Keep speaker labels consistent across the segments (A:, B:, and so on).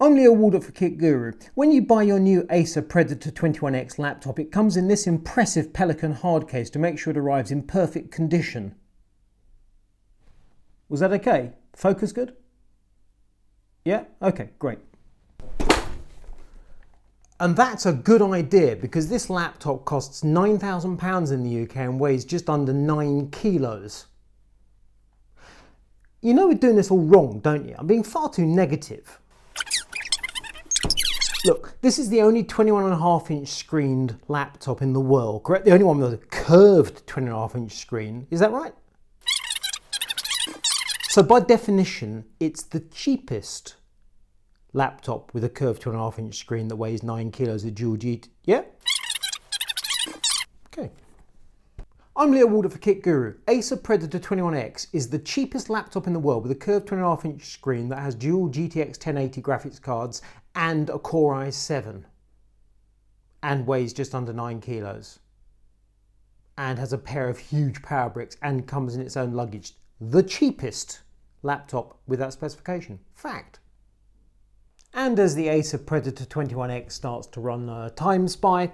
A: I'm Leo Walder for Kit Guru. When you buy your new Acer Predator 21X laptop, it comes in this impressive Pelican hard case to make sure it arrives in perfect condition. Was that okay? Focus good? Yeah? Okay, great. And that's a good idea because this laptop costs £9,000 in the UK and weighs just under 9 kilos. You know we're doing this all wrong, don't you? I'm being far too negative. Look, this is the only 21.5-inch screened laptop in the world, correct? The only one with a curved 20.5-inch screen, is that right? So by definition, it's the cheapest laptop with a curved 2.5-inch screen that weighs 9 kilos of dual GT. Yeah? Okay. I'm Leo Walder for Kit Guru. Acer Predator 21X is the cheapest laptop in the world with a curved 2.5-inch screen that has dual GTX 1080 graphics cards and a Core i7 and weighs just under 9 kilos and has a pair of huge power bricks and comes in its own luggage. The cheapest laptop with that specification. Fact. And as the Acer Predator 21X starts to run Time Spy,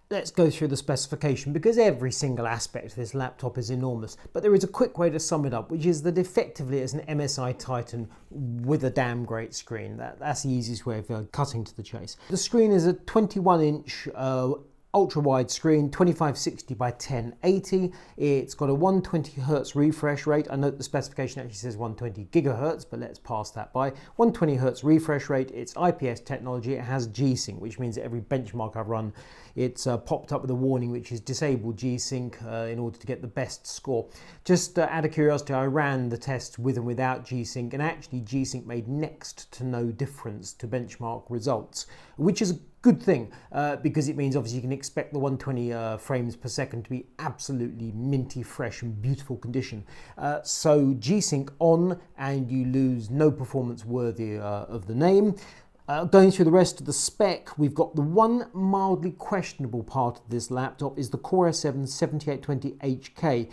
A: let's go through the specification because every single aspect of this laptop is enormous. But there is a quick way to sum it up, which is that effectively it's an MSI Titan with a damn great screen. That's the easiest way of cutting to the chase. The screen is a 21-inch ultra-wide screen, 2560 by 1080. It's got a 120 Hz refresh rate. I note the specification actually says 120 gigahertz, but let's pass that by. 120 Hz refresh rate. It's IPS technology. It has G-Sync, which means that every benchmark I've run, it's popped up with a warning which is disable G-Sync in order to get the best score. Just out of curiosity, I ran the tests with and without G-Sync, and actually G-Sync made next to no difference to benchmark results, which is a good thing because it means obviously you can expect the 120 frames per second to be absolutely minty fresh and beautiful condition. So G-Sync on and you lose no performance worthy of the name. Going through the rest of the spec, we've got the one mildly questionable part of this laptop is the Core i7 7820HK,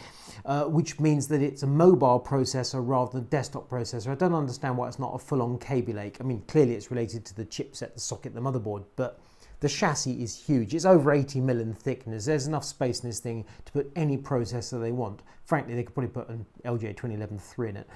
A: which means that it's a mobile processor rather than a desktop processor. I don't understand why it's not a full-on Kaby Lake. I mean, clearly it's related to the chipset, the socket, the motherboard, but the chassis is huge. It's over 80mm in thickness. There's enough space in this thing to put any processor they want. Frankly, they could probably put an LGA 2011-3 in it.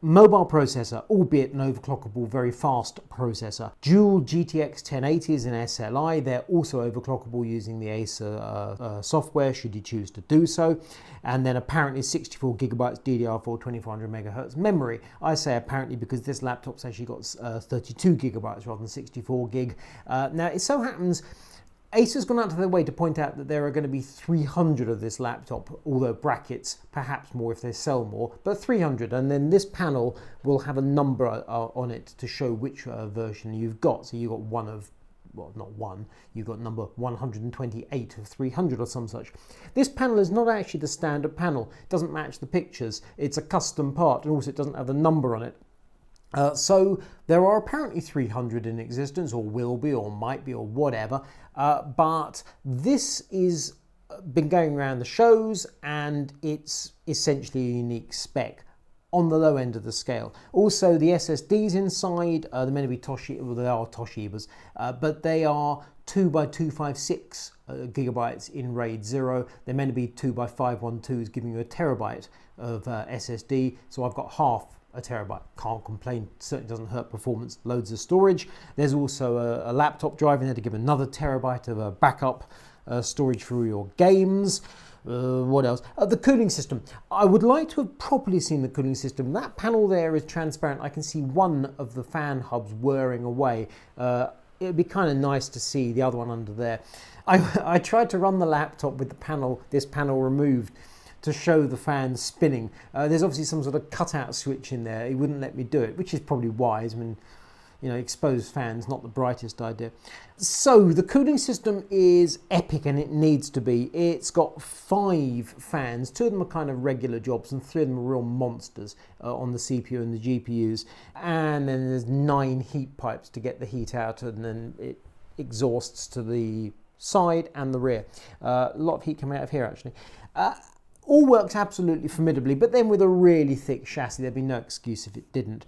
A: Mobile processor, albeit an overclockable, very fast processor. Dual GTX 1080s in SLI. They're also overclockable using the Acer software, should you choose to do so. And then apparently 64 gigabytes DDR4 2400 megahertz memory. I say apparently because this laptop's actually got 32 gigabytes rather than 64 gig. Now, it so happens Acer's gone out of their way to point out that there are going to be 300 of this laptop, although brackets, perhaps more if they sell more, but 300. And then this panel will have a number on it to show which version you've got. So you've got one of, well, not one, you've got number 128 of 300 or some such. This panel is not actually the standard panel. It doesn't match the pictures. It's a custom part, and also it doesn't have a number on it. So there are apparently 300 in existence, or will be, or might be, or whatever, but this is been going around the shows and it's essentially a unique spec on the low end of the scale. Also, the SSDs inside, they're meant to be Toshiba, well, they are Toshibas, but they are 2x256 gigabytes in RAID 0. They're meant to be 2x512s, giving you a terabyte of SSD, so I've got half a terabyte. Can't complain, certainly doesn't hurt performance. Loads of storage. There's also a laptop drive in there to give another terabyte of backup storage for your games. What else? The cooling system. I would like to have properly seen the cooling system. That panel there is transparent. I can see one of the fan hubs whirring away. It would be kind of nice to see the other one under there. I tried to run the laptop with this panel removed to show the fan spinning. There's obviously some sort of cutout switch in there. He wouldn't let me do it, which is probably wise. I mean, you know, exposed fans, not the brightest idea. So the cooling system is epic, and it needs to be. It's got 5 fans. 2 of them are kind of regular jobs, and 3 of them are real monsters on the CPU and the GPUs. And then there's 9 heat pipes to get the heat out, and then it exhausts to the side and the rear. A lot of heat coming out of here, actually. All works absolutely formidably, but then with a really thick chassis, there'd be no excuse if it didn't.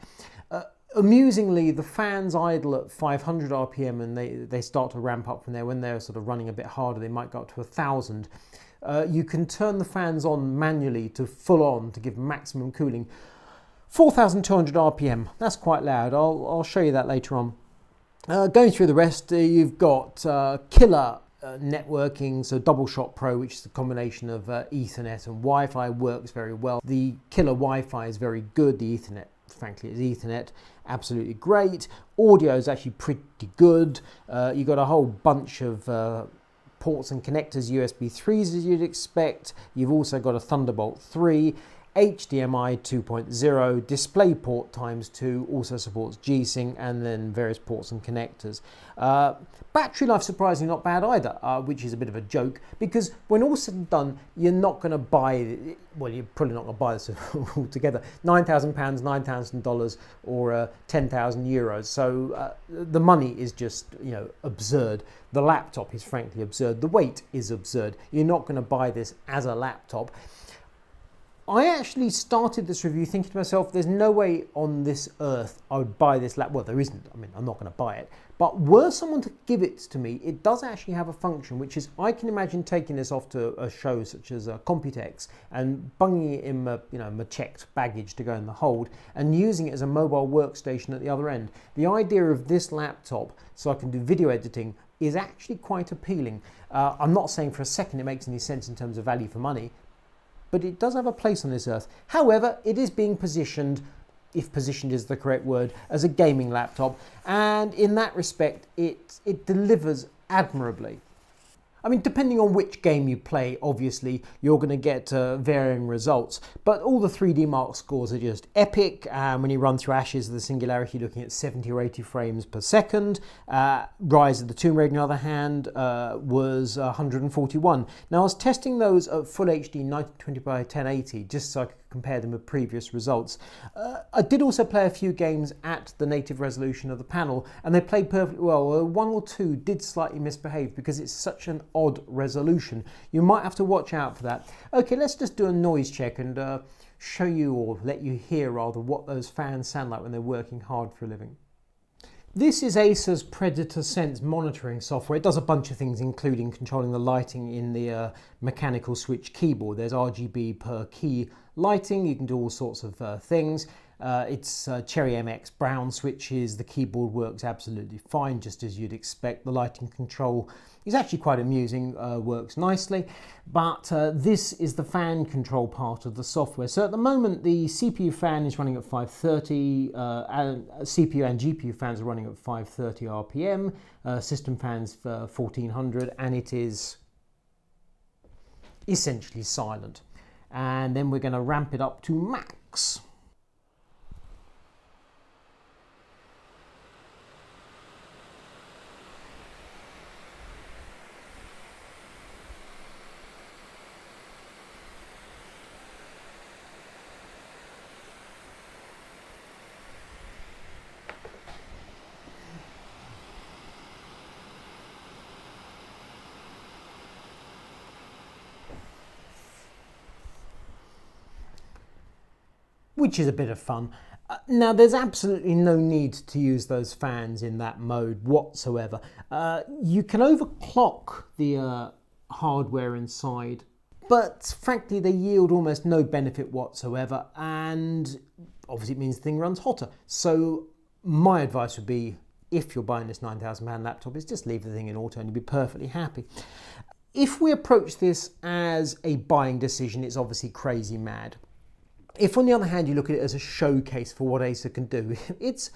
A: Amusingly, the fans idle at 500 RPM and they start to ramp up from there. When they're sort of running a bit harder, they might go up to 1,000. You can turn the fans on manually to full on to give maximum cooling. 4,200 RPM, that's quite loud. I'll show you that later on. Going through the rest, you've got killer networking, so Double Shot Pro, which is a combination of Ethernet and Wi-Fi, works very well. The killer Wi-Fi is very good. The Ethernet, frankly, is Ethernet, absolutely great. Audio is actually pretty good. You've got a whole bunch of ports and connectors, USB 3s as you'd expect. You've also got a Thunderbolt 3. HDMI 2.0, DisplayPort x2, also supports G-Sync, and then various ports and connectors. Battery life surprisingly not bad either, which is a bit of a joke, because when all said and done, you're not going to buy, well, you're probably not going to buy this altogether, £9,000, $9,000 or 10,000 euros. So the money is just, absurd. The laptop is frankly absurd. The weight is absurd. You're not going to buy this as a laptop. I actually started this review thinking to myself, there's no way on this earth I would buy this laptop. Well, there isn't. I mean, I'm not going to buy it. But were someone to give it to me, it does actually have a function, which is I can imagine taking this off to a show such as Computex and bunging it in my checked baggage to go in the hold and using it as a mobile workstation at the other end. The idea of this laptop, so I can do video editing, is actually quite appealing. I'm not saying for a second it makes any sense in terms of value for money, but it does have a place on this earth. However, it is being positioned, if positioned is the correct word, as a gaming laptop, and in that respect, it delivers admirably. I mean, depending on which game you play, obviously, you're going to get varying results. But all the 3D Mark scores are just epic. When you run through Ashes of the Singularity, looking at 70 or 80 frames per second. Rise of the Tomb Raider, on the other hand, was 141. Now, I was testing those at Full HD 1920 by 1080, just so I could compare them with previous results. I did also play a few games at the native resolution of the panel, and they played perfectly well. One or two did slightly misbehave because it's such an odd resolution. You might have to watch out for that. Okay, let's just do a noise check and show you, or let you hear rather, what those fans sound like when they're working hard for a living. This is Acer's Predator Sense monitoring software. It does a bunch of things, including controlling the lighting in the mechanical switch keyboard. There's RGB per key lighting. You can do all sorts of things. It's Cherry MX brown switches. The keyboard works absolutely fine, just as you'd expect. The lighting control is actually quite amusing, works nicely. But this is the fan control part of the software. So at the moment, the CPU fan is running at 530, and CPU and GPU fans are running at 530 RPM, system fans for 1400, and it is essentially silent. And then we're going to ramp it up to max. Which is a bit of fun. Now, there's absolutely no need to use those fans in that mode whatsoever. You can overclock the hardware inside, but frankly, they yield almost no benefit whatsoever, and obviously it means the thing runs hotter. So my advice would be, if you're buying this £9,000 laptop, is just leave the thing in auto and you'll be perfectly happy. If we approach this as a buying decision, it's obviously crazy mad. If, on the other hand, you look at it as a showcase for what Acer can do, it's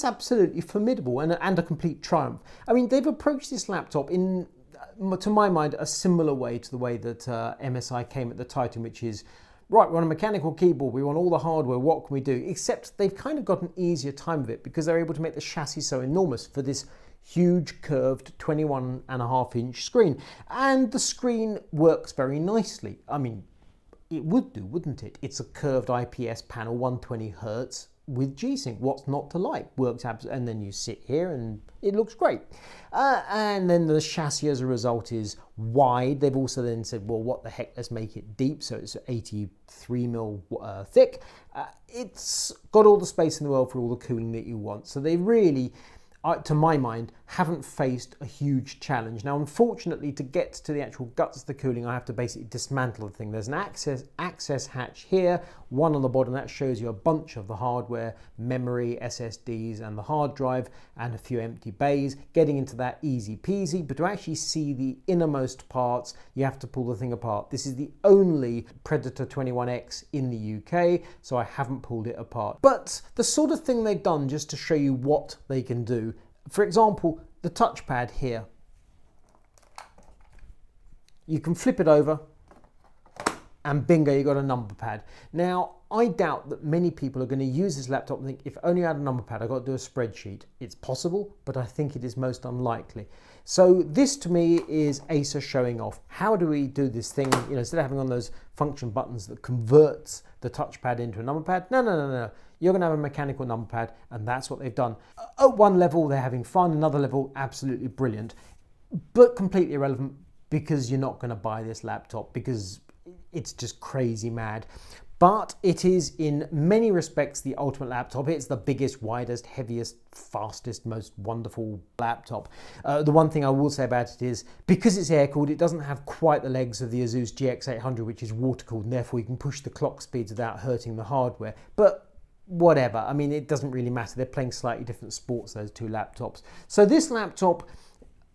A: absolutely formidable and a complete triumph. I mean, they've approached this laptop in, to my mind, a similar way to the way that MSI came at the Titan, which is, right, we want a mechanical keyboard, we want all the hardware, what can we do? Except they've kind of got an easier time of it because they're able to make the chassis so enormous for this huge curved 21.5-inch screen. And the screen works very nicely. I mean, it would do, wouldn't it? It's a curved IPS panel, 120 Hz. with G-Sync. What's not to like? Works absolutely, and then you sit here and it looks great. And then the chassis as a result is wide. They've also then said, well, what the heck, let's make it deep, so it's 83mm thick. It's got all the space in the world for all the cooling that you want. So they really, to my mind, haven't faced a huge challenge. Now, unfortunately, to get to the actual guts of the cooling, I have to basically dismantle the thing. There's an access hatch here, one on the bottom that shows you a bunch of the hardware, memory, SSDs, and the hard drive, and a few empty bays. Getting into that easy peasy, but to actually see the innermost parts, you have to pull the thing apart. This is the only Predator 21X in the UK, so I haven't pulled it apart. But the sort of thing they've done, just to show you what they can do, for example, the touchpad here. You can flip it over and bingo, you got a number pad. Now, I doubt that many people are going to use this laptop and think, if only I had a number pad, I've got to do a spreadsheet. It's possible, but I think it is most unlikely. So this to me is Acer showing off. How do we do this thing? You know, instead of having on those function buttons that converts the touchpad into a number pad, no. You're going to have a mechanical number pad, and that's what they've done. At one level, they're having fun. Another level, absolutely brilliant, but completely irrelevant because you're not going to buy this laptop because it's just crazy mad. But it is in many respects the ultimate laptop. It's the biggest, widest, heaviest, fastest, most wonderful laptop. The one thing I will say about it is, because it's air-cooled, it doesn't have quite the legs of the Asus GX800, which is water-cooled, and therefore you can push the clock speeds without hurting the hardware. But whatever, I mean, it doesn't really matter. They're playing slightly different sports, those two laptops. So this laptop,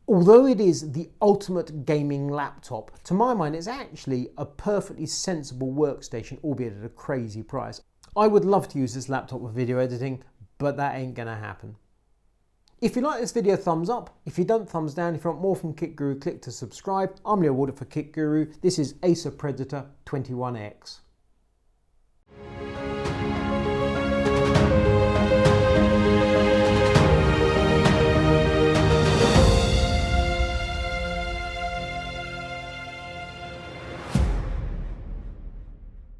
A: although it is the ultimate gaming laptop, to my mind, it's actually a perfectly sensible workstation, albeit at a crazy price. I would love to use this laptop for video editing, but that ain't gonna happen. If you like this video, thumbs up. If you don't, thumbs down. If you want more from Kit Guru, click to subscribe. I'm Leo Warder for Kit Guru. This is Acer Predator 21X.